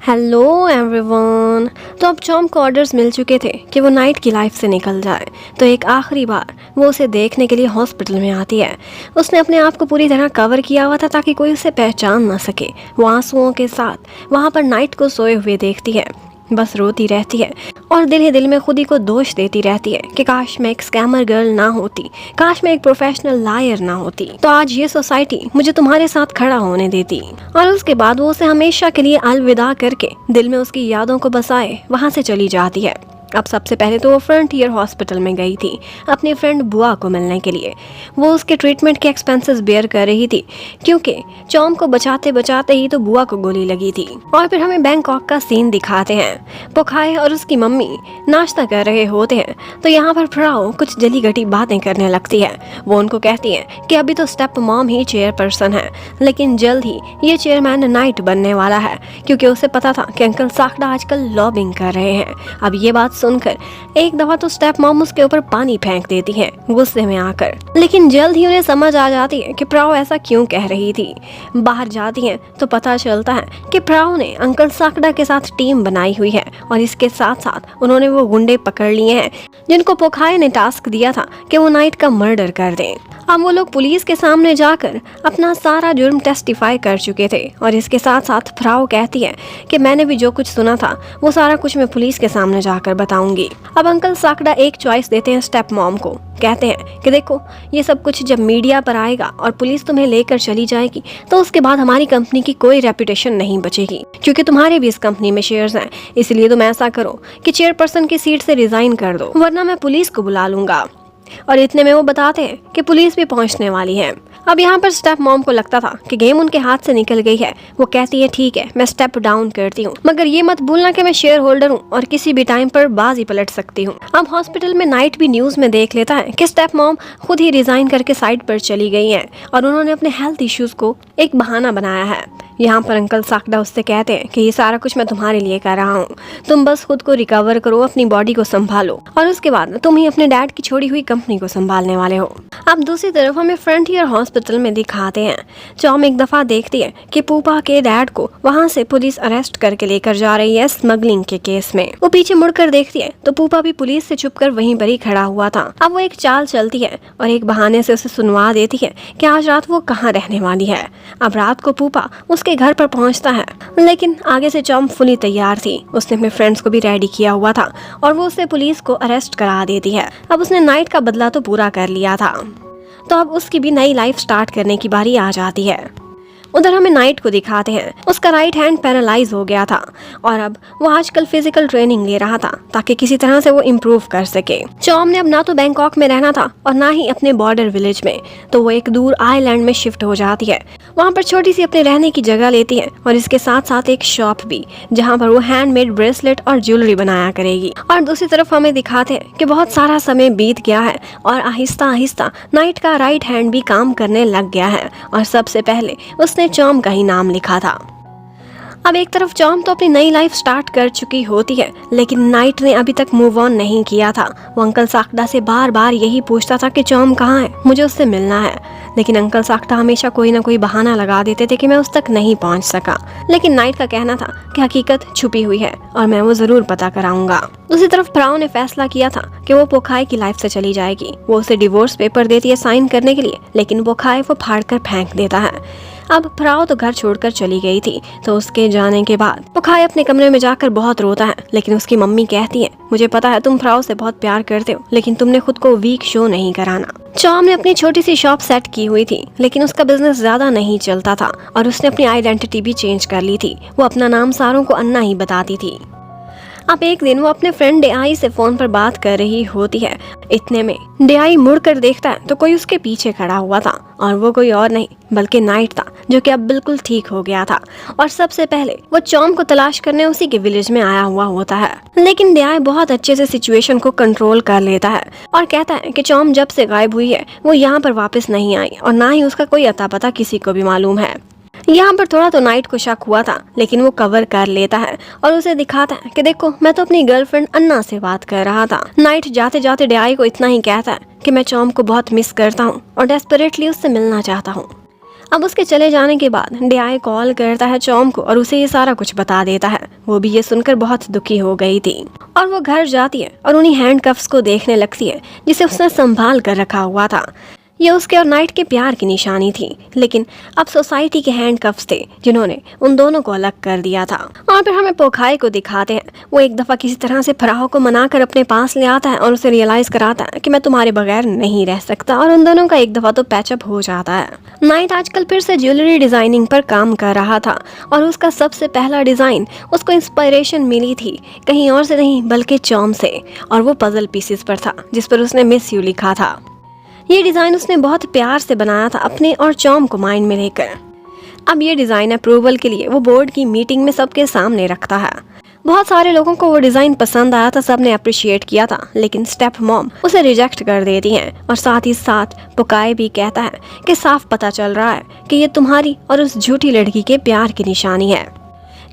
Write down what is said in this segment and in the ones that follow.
Hello everyone. तो अब Chaum को ऑर्डर्स मिल चुके थे कि वो नाइट की लाइफ से निकल जाए। तो एक आखिरी बार वो उसे देखने के लिए हॉस्पिटल में आती है। उसने अपने आप को पूरी तरह कवर किया हुआ था ताकि कोई उसे पहचान ना सके। वो आंसुओं के साथ वहाँ पर नाइट को सोए हुए देखती है, बस रोती रहती है और दिल ही दिल में खुद ही को दोष देती रहती है कि काश मैं एक स्कैमर गर्ल ना होती, काश मैं एक प्रोफेशनल लायर ना होती, तो आज ये सोसाइटी मुझे तुम्हारे साथ खड़ा होने देती। और उसके बाद वो उसे हमेशा के लिए अलविदा करके दिल में उसकी यादों को बसाए वहाँ से चली जाती है। अब सबसे पहले तो वो फ्रंटियर हॉस्पिटल में गई थी अपनी फ्रेंड बुआ को मिलने के लिए। वो उसके ट्रीटमेंट के एक्सपेंसेस बेयर कर रही थी क्योंकि चॉम को बचाते बचाते ही तो बुआ को गोली लगी थी। और फिर हमें बैंकॉक का सीन दिखाते हैं। पोखाए और उसकी मम्मी नाश्ता कर रहे होते हैं तो यहाँ पर फ्राओ कुछ जली घटी बातें करने लगती है। वो उनको कहती है कि अभी तो स्टेप मॉम ही चेयरपर्सन है, लेकिन जल्द ही ये चेयरमैन नाइट बनने वाला है क्योंकि उसे पता था कि अंकल साकड़ा आजकल लॉबिंग कर रहे हैं। अब ये बात सुनकर एक दफा तो स्टेप मॉम उसके ऊपर पानी फेंक देती है गुस्से में आकर, लेकिन जल्द ही उन्हें समझ आ जाती है कि प्राओ ऐसा क्यों कह रही थी। बाहर जाती हैं तो पता चलता है कि प्राओ ने अंकल साकड़ा के साथ टीम बनाई हुई है और इसके साथ साथ उन्होंने वो गुंडे पकड़ लिए हैं जिनको पोखाए ने टास्क दिया था कि वो नाइट का मर्डर कर दें। अब वो लोग पुलिस के सामने जाकर अपना सारा जुर्म टेस्टिफाई कर चुके थे और इसके साथ साथ फ्राओ कहती है कि मैंने भी जो कुछ सुना था वो सारा कुछ मैं पुलिस के सामने जाकर बताऊंगी। अब अंकल साकड़ा एक चॉइस देते हैं स्टेप मॉम को, कहते हैं कि देखो ये सब कुछ जब मीडिया पर आएगा और पुलिस तुम्हें लेकर चली जाएगी तो उसके बाद हमारी कंपनी की कोई रेपुटेशन नहीं बचेगी क्योंकि तुम्हारे भी इस कंपनी में शेयर्स हैं। इसलिए तुम ऐसा करो कि चेयरपर्सन की सीट से रिजाइन कर दो वरना मैं पुलिस को बुला लूंगा। और इतने में वो बताते हैं कि पुलिस भी पहुंचने वाली है। अब यहाँ पर स्टेप मॉम को लगता था कि गेम उनके हाथ से निकल गई है। वो कहती है ठीक है मैं स्टेप डाउन करती हूँ, मगर ये मत भूलना कि मैं शेयर होल्डर हूँ और किसी भी टाइम पर बाजी पलट सकती हूँ। अब हॉस्पिटल में नाइट भी न्यूज में देख लेता है कि स्टेप मॉम खुद ही रिजाइन करके साइड पर चली गई है और उन्होंने अपने हेल्थ इश्यूज को एक बहाना बनाया है। यहाँ पर अंकल साकड़ा उससे कहते हैं कि ये सारा कुछ मैं तुम्हारे लिए कर रहा हूँ, तुम बस खुद को रिकवर करो, अपनी बॉडी को संभालो और उसके बाद तुम ही अपने डैड की छोड़ी हुई कंपनी को संभालने वाले हो। अब दूसरी तरफ हमें फ्रंटियर हॉस्पिटल में दिखाते हैं चॉम एक दफा देखती है कि पूपा के डैड को वहाँ से पुलिस अरेस्ट करके लेकर जा रही है स्मगलिंग के केस में। वो पीछे मुड़कर देखती है तो पूपा भी पुलिस से छुपकर वहीं पर ही खड़ा हुआ था। अब वो एक चाल चलती है और एक बहाने से उसे सुनवा देती है कि आज रात वो कहाँ रहने वाली है। अब रात को पूपा उसके घर पर पहुंचता है, लेकिन आगे से चॉम फुली तैयार थी। उसने अपने फ्रेंड्स को भी रेडी किया हुआ था और वो उसे पुलिस को अरेस्ट करा देती है। अब उसने नाइट का बदला तो पूरा कर लिया था, तो अब उसकी भी नई लाइफ स्टार्ट करने की बारी आ जाती है। उधर हमें नाइट को दिखाते हैं, उसका राइट हैंड पैरालाइज हो गया था और अब वो आजकल फिजिकल ट्रेनिंग ले रहा था ताकि किसी तरह से वो इम्प्रूव कर सके। चॉम ने अब ना तो बैंकॉक में रहना था और ना ही अपने बॉर्डर विलेज में, तो वो एक दूर आइलैंड में शिफ्ट हो जाती है। वहाँ पर छोटी सी अपने रहने की जगह लेती है और इसके साथ साथ एक शॉप भी जहाँ पर वो हैंडमेड ब्रेसलेट और ज्वेलरी बनाया करेगी। और दूसरी तरफ हमें दिखाते हैं कि बहुत सारा समय बीत गया है और आहिस्ता आहिस्ता नाइट का राइट हैंड भी काम करने लग गया है और सबसे पहले उसने चॉम का ही नाम लिखा था। अब एक तरफ चॉम तो अपनी नई लाइफ स्टार्ट कर चुकी होती है, लेकिन नाइट ने अभी तक मूव ऑन नहीं किया था। वो अंकल साकड़ा से बार बार यही पूछता था कि चॉम कहाँ है, मुझे उससे मिलना है, लेकिन अंकल साकड़ा हमेशा कोई ना कोई बहाना लगा देते थे कि मैं उस तक नहीं पहुंच सका। लेकिन नाइट का कहना था कि हकीकत छुपी हुई है और मैं वो जरूर पता कराऊंगा। दूसरी तरफ फ्राओ ने फैसला किया था कि वो पोखाए की लाइफ से चली जाएगी। वो उसे डिवोर्स पेपर देती है साइन करने के लिए, लेकिन पोखाए वो फाड़ कर फेंक देता है। अब फ्राओ तो घर छोड़कर चली गई थी, तो उसके जाने के बाद पोखाए अपने कमरे में जाकर बहुत रोता है, लेकिन उसकी मम्मी कहती है मुझे पता है तुम फ्राओ से बहुत प्यार करते हो, लेकिन तुमने खुद को वीक शो नहीं कराना। चॉम ने अपनी छोटी सी शॉप सेट की हुई थी, लेकिन उसका बिजनेस ज्यादा नहीं चलता था और उसने अपनी आइडेंटिटी भी चेंज कर ली थी। वो अपना नाम सारों को अन्ना ही बताती थी। अब एक दिन वो अपने फ्रेंड डेआई से फोन पर बात कर रही होती है। इतने में डेआई मुड़कर देखता है तो कोई उसके पीछे खड़ा हुआ था और वो कोई और नहीं बल्कि नाइट था, जो कि अब बिल्कुल ठीक हो गया था और सबसे पहले वो चॉम को तलाश करने उसी के विलेज में आया हुआ होता है। लेकिन डेआई बहुत अच्छे से सिचुएशन को कंट्रोल कर लेता है और कहता है कि चॉम जब से गायब हुई है वो यहाँ पर वापस नहीं आई और ना ही उसका कोई अता पता किसी को भी मालूम है। यहाँ पर थोड़ा तो नाइट को शक हुआ था, लेकिन वो कवर कर लेता है और उसे दिखाता है कि देखो मैं तो अपनी गर्लफ्रेंड अन्ना से बात कर रहा था। नाइट जाते जाते डेआई को इतना ही कहता है कि मैं चॉम को बहुत मिस करता हूँ और डेस्परेटली उससे मिलना चाहता हूँ। अब उसके चले जाने के बाद डीआई कॉल करता है चॉम को और उसे ये सारा कुछ बता देता है। वो भी ये सुनकर बहुत दुखी हो गई थी और वो घर जाती है और उन्हीं हैंडकफ्स को देखने लगती है जिसे उसने संभाल कर रखा हुआ था। ये उसके और नाइट के प्यार की निशानी थी, लेकिन अब सोसाइटी के हैंडकफ्स थे जिन्होंने उन दोनों को अलग कर दिया था। और फिर हमें पोखाई को दिखाते हैं। वो एक दफा किसी तरह से फराह को मनाकर अपने पास ले आता है और उसे रियलाइज कराता है कि मैं तुम्हारे बगैर नहीं रह सकता, और उन दोनों का एक दफा तो पैचअप हो जाता है। नाइट आजकल फिर से ज्वेलरी डिजाइनिंग पर काम कर रहा था और उसका सबसे पहला डिजाइन उसको इंस्पिरेशन मिली थी कहीं और से नहीं बल्कि चॉम से, और वो पजल पीसेस पर था जिस पर उसने मिस यू लिखा था। ये डिज़ाइन उसने बहुत प्यार से बनाया था अपने और चॉम को माइंड में लेकर। अब ये डिज़ाइन अप्रूवल के लिए वो बोर्ड की मीटिंग में सबके सामने रखता है। बहुत सारे लोगों को वो डिज़ाइन पसंद आया था, सबने अप्रिशिएट किया था, लेकिन स्टेप मॉम उसे रिजेक्ट कर देती हैं। और साथ ही साथ पुकाए भी कहता है कि साफ पता चल रहा है कि ये तुम्हारी और उस झूठी लड़की के प्यार की निशानी है।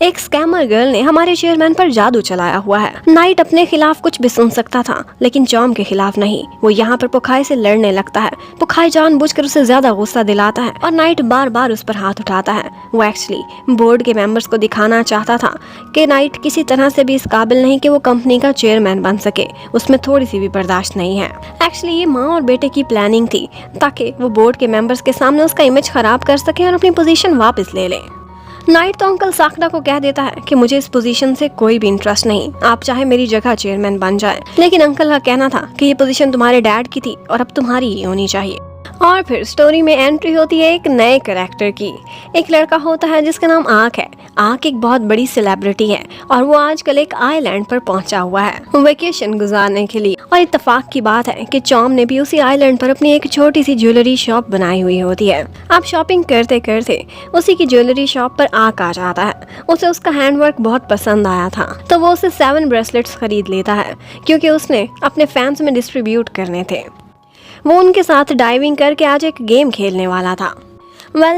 एक स्कैमर गर्ल ने हमारे चेयरमैन पर जादू चलाया हुआ है। नाइट अपने खिलाफ कुछ भी सुन सकता था, लेकिन चॉम के खिलाफ नहीं। वो यहाँ पर पुखाई से लड़ने लगता है। पुखाई जानबूझकर उसे ज्यादा गुस्सा दिलाता है और नाइट बार बार उस पर हाथ उठाता है। वो एक्चुअली बोर्ड के मेंबर्स को दिखाना चाहता था कि नाइट किसी तरह से भी इस काबिल नहीं कि वो कंपनी का चेयरमैन बन सके। उसमें थोड़ी सी भी बर्दाश्त नहीं है। एक्चुअली ये माँ और बेटे की प्लानिंग थी ताकि वो बोर्ड के मेंबर्स के सामने उसका इमेज खराब कर सके और अपनी पोजीशन वापस ले ले। नाइट तो अंकल साकडा को कह देता है कि मुझे इस पोजीशन से कोई भी इंटरेस्ट नहीं, आप चाहे मेरी जगह चेयरमैन बन जाए, लेकिन अंकल का कहना था कि ये पोजीशन तुम्हारे डैड की थी और अब तुम्हारी ही होनी चाहिए। और फिर स्टोरी में एंट्री होती है एक नए कैरेक्टर की। एक लड़का होता है जिसका नाम आक है। आक एक बहुत बड़ी सेलिब्रिटी है और वो आजकल एक आइलैंड पर पहुंचा हुआ है वेकेशन गुजारने के लिए। और इत्तेफाक की बात है कि चॉम ने भी उसी आइलैंड पर अपनी एक छोटी सी ज्वेलरी शॉप बनाई हुई होती है। आप शॉपिंग करते करते उसी की ज्वेलरी शॉप पर आक आ जाता है। उसे उसका हैंडवर्क बहुत पसंद आया था, तो वो उसे 7 ब्रेसलेट्स खरीद लेता है क्योंकि उसने अपने फैंस में डिस्ट्रीब्यूट करने थे। वो उनके साथ डाइविंग करके आज एक गेम खेलने वाला था।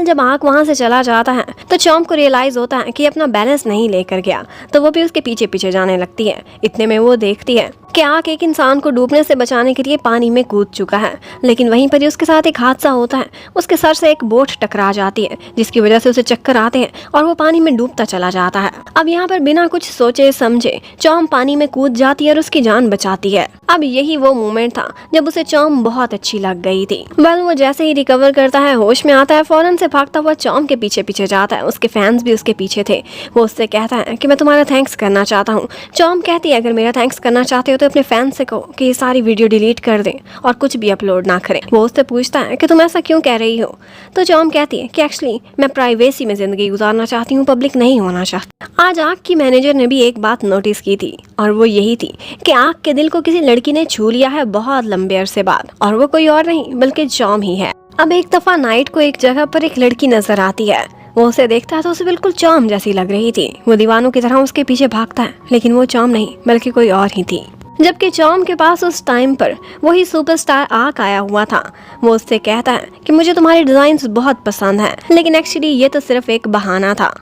जब आँख वहाँ से चला जाता है तो चॉम को रियलाइज होता है कि अपना बैलेंस नहीं लेकर गया, तो वो भी उसके पीछे पीछे जाने लगती है। इतने में वो देखती है कि आँख एक इंसान को डूबने से बचाने के लिए पानी में कूद चुका है, लेकिन वहीं पर ही उसके साथ एक हादसा होता है। उसके सर से एक बोट टकरा जाती है जिसकी वजह से उसे चक्कर आते हैं और वो पानी में डूबता चला जाता है। अब यहाँ पर बिना कुछ सोचे समझे चॉम पानी में कूद जाती है और उसकी जान बचाती है। अब यही वो मोमेंट था जब उसे चॉम बहुत अच्छी लग गई थी। वो जैसे ही रिकवर करता है, होश में आता है, फौरन से भागता हुआ चॉम के पीछे पीछे जाता है। उसके फैंस भी उसके पीछे थे। वो उससे कहता है कि मैं तुम्हारा थैंक्स करना चाहता हूँ। चॉम कहती है अगर मेरा थैंक्स करना चाहते हो तो अपने फैंस से कहो कि ये सारी वीडियो डिलीट कर दें और कुछ भी अपलोड ना करें। वो उससे पूछता है कि तुम ऐसा क्यों कह रही हो, तो चॉम कहती है कि एक्चुअली मैं प्राइवेसी में जिंदगी गुजारना चाहती हूँ, पब्लिक नहीं होना चाहती। आज आँख की मैनेजर ने भी एक बात नोटिस की थी और वो यही थी कि आँख के दिल को किसी लड़की ने छू लिया है बहुत लंबे अरसे बाद, और वो कोई और नहीं बल्कि चॉम ही है। अब एक दफा नाइट को एक जगह पर एक लड़की नजर आती है। वो उसे देखता है तो उसे बिल्कुल चॉम जैसी लग रही थी। वो दीवानों की तरह उसके पीछे भागता है, लेकिन वो चॉम नहीं बल्कि कोई और ही थी। जबकि चॉम के पास उस टाइम पर वही सुपरस्टार आक आया हुआ था। वो उससे कहता है कि मुझे तुम्हारे डिजाइन्स बहुत पसंद हैं, लेकिन एक्चुअली ये तो सिर्फ एक बहाना था।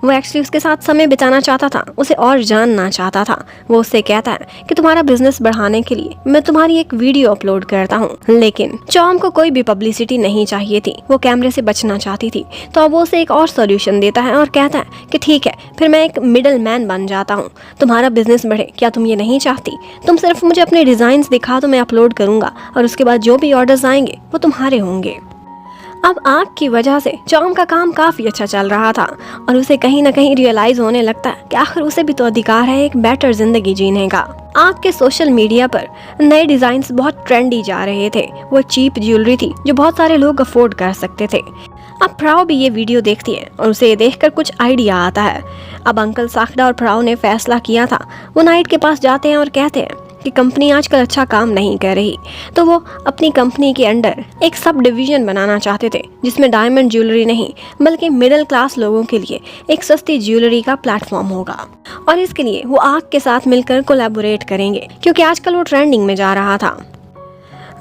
वो एक्चुअली उसके साथ समय बिताना चाहता था, उसे और जानना चाहता था। वो उससे कहता है कि तुम्हारा बिजनेस बढ़ाने के लिए मैं तुम्हारी एक वीडियो अपलोड करता हूँ, लेकिन चॉम को कोई भी पब्लिसिटी नहीं चाहिए थी। वो कैमरे से बचना चाहती थी, तो अब वो उसे एक और सॉल्यूशन देता है और कहता है कि ठीक है, फिर मैं एक मिडल मैन बन जाता हूँ, तुम्हारा बिजनेस बढ़े, क्या तुम ये नहीं चाहती? तुम सिर्फ मुझे अपने डिजाइन दिखा तो मैं अपलोड करूंगा और उसके बाद जो भी ऑर्डर्स आएंगे वो तुम्हारे होंगे। अब आँख की वजह से चॉम का काम काफी अच्छा चल रहा था और उसे कहीं ना कहीं रियलाइज होने लगता है कि आखिर उसे भी तो अधिकार है एक बेटर जिंदगी जीने का। आँख के सोशल मीडिया पर नए डिजाइन्स बहुत ट्रेंडी जा रहे थे। वो चीप ज्वेलरी थी जो बहुत सारे लोग अफोर्ड कर सकते थे। अब फ्राओ भी ये वीडियो देखती है और उसे ये देखकर कुछ आइडिया आता है। अब अंकल साकडा और फ्राओ ने फैसला किया था। वो नाइट के पास जाते हैं और कहते हैं कि कंपनी आजकल अच्छा काम नहीं कर रही, तो वो अपनी कंपनी के अंडर एक सब डिवीजन बनाना चाहते थे जिसमें डायमंड ज्वेलरी नहीं बल्कि मिडिल क्लास लोगों के लिए एक सस्ती ज्वेलरी का प्लेटफॉर्म होगा। और इसके लिए वो आँख के साथ मिलकर कोलैबोरेट करेंगे क्योंकि आजकल वो ट्रेंडिंग में जा रहा था।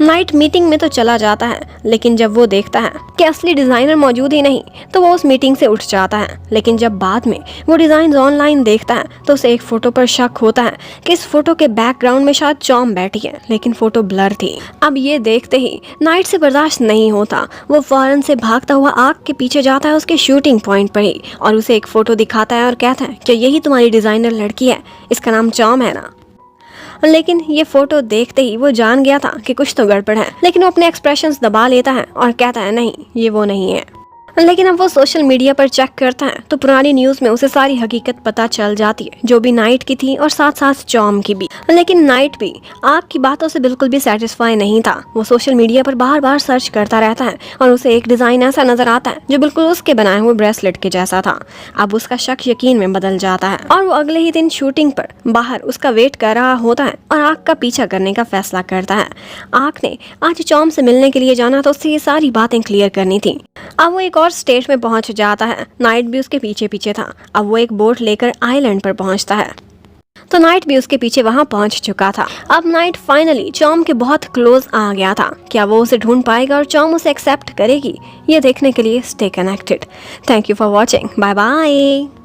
नाइट मीटिंग में तो चला जाता है, लेकिन जब वो देखता है कि असली डिजाइनर मौजूद ही नहीं तो वो उस मीटिंग से उठ जाता है। लेकिन जब बाद में वो डिजाइन ऑनलाइन देखता है तो उसे एक फोटो पर शक होता है कि इस फोटो के बैकग्राउंड में शायद चॉम बैठी है, लेकिन फोटो ब्लर थी। अब ये देखते ही नाइट से बर्दाश्त नहीं होता, वो फौरन से भागता हुआ आग के पीछे जाता है उसके शूटिंग पॉइंट पर ही और उसे एक फोटो दिखाता है और कहता है कि यही तुम्हारी डिजाइनर लड़की है, इसका नाम चॉम है ना। लेकिन ये फोटो देखते ही वो जान गया था कि कुछ तो गड़बड़ है, लेकिन वो अपने एक्सप्रेशंस दबा लेता है और कहता है नहीं, ये वो नहीं है। लेकिन अब वो सोशल मीडिया पर चेक करता है तो पुरानी न्यूज में उसे सारी हकीकत पता चल जाती है, जो भी नाइट की थी और साथ साथ चॉम की भी। लेकिन नाइट भी आग की बातों से बिल्कुल भी सेटिस्फाई नहीं था। वो सोशल मीडिया पर बार बार सर्च करता रहता है और उसे एक डिजाइन ऐसा नजर आता है जो बिल्कुल उसके बनाए हुए ब्रेसलेट के जैसा था। अब उसका शक यकीन में बदल जाता है और वो अगले ही दिन शूटिंग पर बाहर उसका वेट कर रहा होता है और आग का पीछा करने का फैसला करता है। आग ने आज चॉम से मिलने के लिए जाना तो उससे ये सारी बातें क्लियर करनी थी। अब वो एक और स्टेट में पहुंच जाता है, नाइट भी उसके पीछे पीछे था। अब वो एक बोट लेकर आइलैंड पर पहुंचता है तो नाइट भी उसके पीछे वहां पहुंच चुका था। अब नाइट फाइनली चॉम के बहुत क्लोज आ गया था। क्या वो उसे ढूंढ पाएगा और चॉम उसे एक्सेप्ट करेगी? ये देखने के लिए stay connected. Thank you for watching. Bye bye.